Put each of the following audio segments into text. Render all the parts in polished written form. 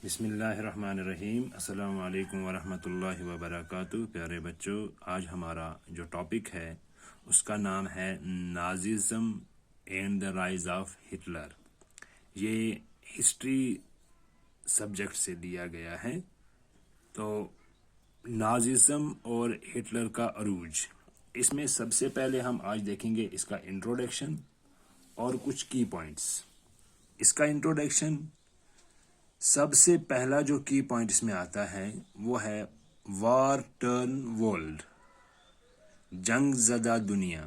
بسم اللہ الرحمن الرحیم۔ السلام علیکم ورحمۃ اللہ وبرکاتہ۔ پیارے بچوں، آج ہمارا جو ٹاپک ہے اس کا نام ہے Nazism and the rise of Hitler. یہ ہسٹری سبجیکٹ سے دیا گیا ہے۔ تو ناززم اور ہٹلر کا عروج، اس میں سب سے پہلے ہم آج دیکھیں گے اس کا انٹروڈکشن اور کچھ کی پوائنٹس۔ اس کا انٹروڈکشن، سب سے پہلا جو کی پوائنٹ اس میں آتا ہے وہ ہے وار ٹرن ورلڈ، جنگ زدہ دنیا۔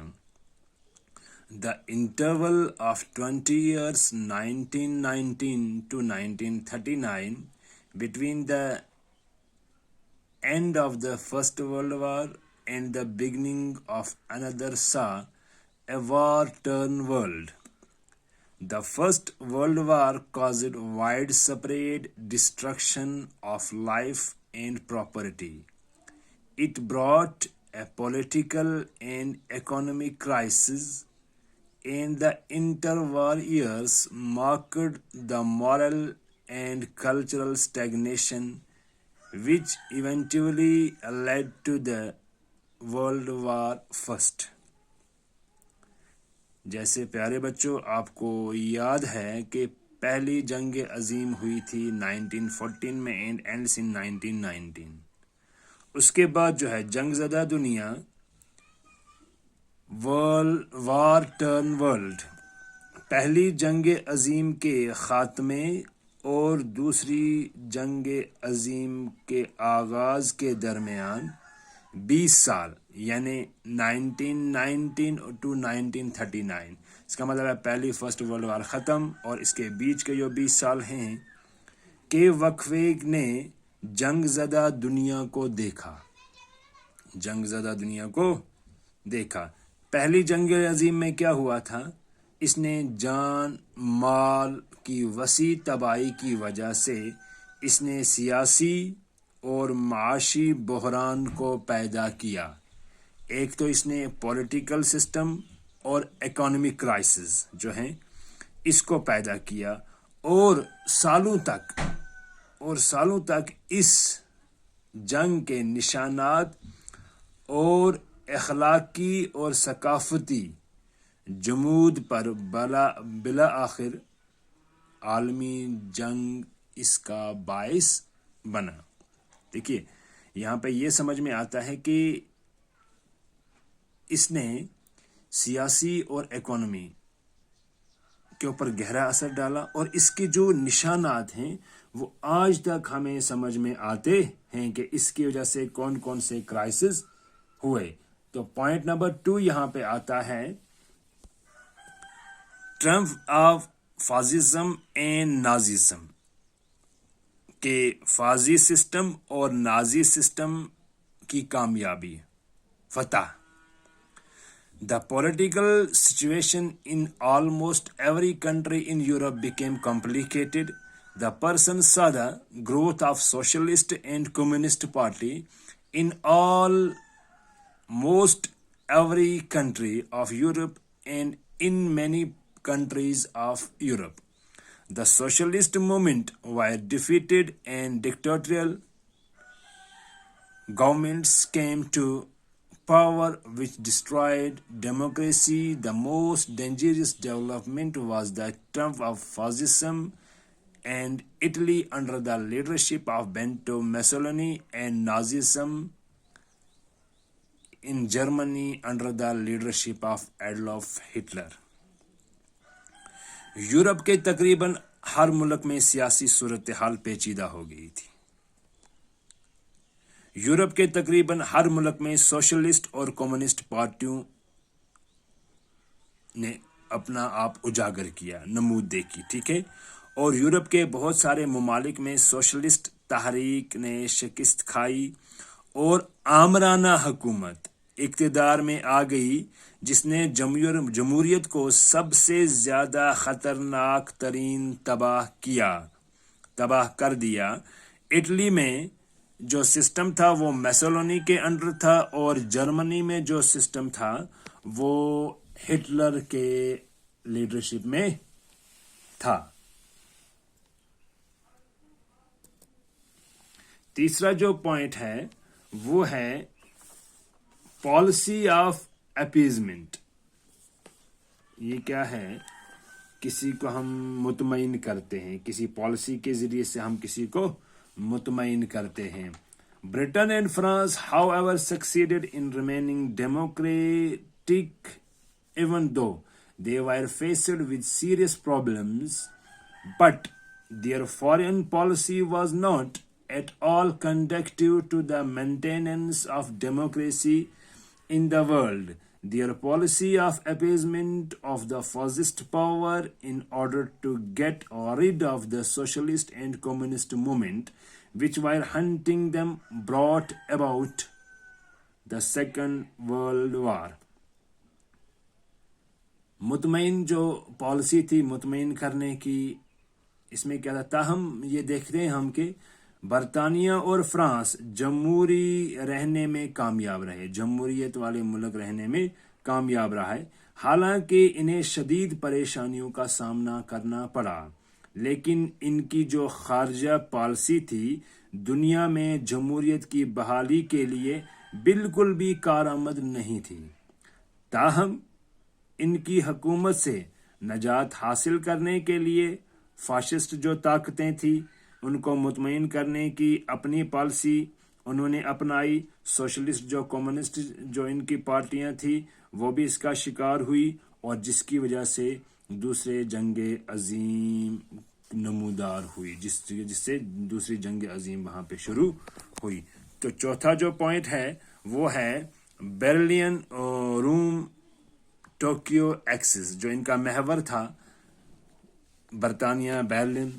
The interval of 20 years 1919 to 1939 between the end of the First World War and the beginning of another saw a war-torn world. The First World War caused widespread destruction of life and property. It brought a political and economic crisis, and the interwar years marked the moral and cultural stagnation which eventually led to the World War First. جیسے پیارے بچوں، آپ کو یاد ہے کہ پہلی جنگ عظیم ہوئی تھی 1914 میں اینڈ اینڈس ان 1919۔ اس کے بعد جو ہے جنگ زدہ دنیا، وار ٹرن ورلڈ، پہلی جنگ عظیم کے خاتمے اور دوسری جنگ عظیم کے آغاز کے درمیان 20 سال یعنی 1919 to 1939۔ اس کا مطلب ہے پہلی فرسٹ ورلڈ وار ختم اور اس کے بیچ کے جو 20 سال ہیں کے وقفے نے جنگ زدہ دنیا کو دیکھا۔ جنگ زدہ دنیا کو دیکھا۔ پہلی جنگ عظیم میں کیا ہوا تھا؟ اس نے جان مال کی وسیع تباہی کی وجہ سے اس نے سیاسی اور معاشی بحران کو پیدا کیا۔ ایک تو اس نے پولیٹیکل سسٹم اور اکانومک کرائسس جو ہیں اس کو پیدا کیا، اور سالوں تک اس جنگ کے نشانات اور اخلاقی اور ثقافتی جمود پر بالآخر عالمی جنگ اس کا باعث بنا۔ دیکھیے یہاں پہ یہ سمجھ میں آتا ہے کہ اس نے سیاسی اور اکانومی کے اوپر گہرا اثر ڈالا، اور اس کے جو نشانات ہیں وہ آج تک ہمیں سمجھ میں آتے ہیں کہ اس کی وجہ سے کون کون سے کرائسس ہوئے۔ تو پوائنٹ نمبر 2 یہاں پہ آتا ہے ٹرمپ آف فاشزم اینڈ ناززم، کہ فاشی سسٹم اور نازی سسٹم کی کامیابی، فتح۔ The political situation in almost every country in Europe became complicated. The person saw the growth of socialist and communist party in almost every country of Europe and in many countries of Europe. The socialist movement were defeated and dictatorial governments came to power which destroyed democracy. The most dangerous development was the triumph of fascism and Italy under the leadership of Benito Mussolini, and Nazism in Germany under the leadership of Adolf Hitler. Europe کے تقریباً ہر ملک میں سیاسی صورتحال پیچیدہ ہو گئی تھی۔ Europe کے تقریباً ہر ملک میں سوشلسٹ اور کمیونسٹ پارٹیوں نے اپنا آپ اجاگر کیا، نمود دیکھی، ٹھیک ہے۔ اور یورپ کے بہت سارے ممالک میں سوشلسٹ تحریک نے شکست کھائی اور آمرانہ حکومت اقتدار میں آ گئی، جس نے جمہوریت کو سب سے زیادہ خطرناک ترین تباہ کر دیا۔ اٹلی میں جو سسٹم تھا وہ میسولینی کے انڈر تھا، اور جرمنی میں جو سسٹم تھا وہ ہٹلر کے لیڈرشپ میں تھا۔ تیسرا جو پوائنٹ ہے وہ ہے پالیسی آف اپیزمنٹ. یہ کیا ہے؟ کسی کو ہم مطمئن کرتے ہیں، کسی پالیسی کے ذریعے سے ہم کسی کو مطمئن کرتے ہیں. Britain and France, however, succeeded in remaining democratic even though they were faced with serious problems, but their foreign policy was not at all conducive to the maintenance of democracy in the world. Their policy of appeasement of the fascist power in order to get rid of the socialist and communist movement which were hunting them brought about the Second World War. مطمئن جو policy تھی مطمئن کرنے کی، اس میں کیا تھا؟ تاہم یہ دیکھتے ہیں ہم کہ برطانیہ اور فرانس جمہوری رہنے میں کامیاب رہے، جمہوریت والے ملک رہنے میں کامیاب رہا ہے، حالانکہ انہیں شدید پریشانیوں کا سامنا کرنا پڑا، لیکن ان کی جو خارجہ پالیسی تھی دنیا میں جمہوریت کی بحالی کے لیے بالکل بھی کارآمد نہیں تھی. تاہم ان کی حکومت سے نجات حاصل کرنے کے لیے فاشسٹ جو طاقتیں تھیں ان کو مطمئن کرنے کی اپنی پالیسی انہوں نے اپنائی. سوشلسٹ جو کمیونسٹ جو ان کی پارٹیاں تھیں وہ بھی اس کا شکار ہوئی، اور جس کی وجہ سے دوسرے جنگ عظیم نمودار ہوئی، جس سے دوسری جنگ عظیم وہاں پہ شروع ہوئی. تو چوتھا جو پوائنٹ ہے وہ ہے برلن روم ٹوکیو ایکسس، جو ان کا محور تھا برطانیہ، Berlin,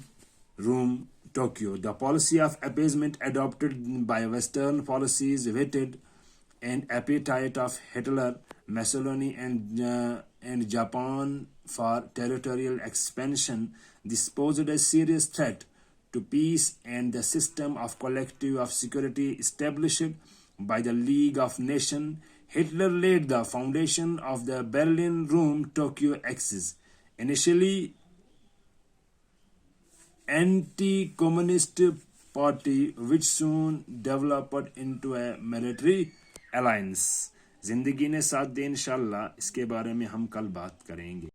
room, Tokyo. The policy of appeasement adopted by Western policies whetted an appetite of Hitler, Mussolini and Japan for territorial expansion. This posed a serious threat to peace and the system of collective of security established by the League of Nations. Hitler laid the foundation of the Berlin-Rome-Tokyo axis, initially anti-communist party which soon developed into a military alliance. زندگی نے ساتھ دے انشاءاللہ، اس کے بارے میں ہم کل بات کریں گے.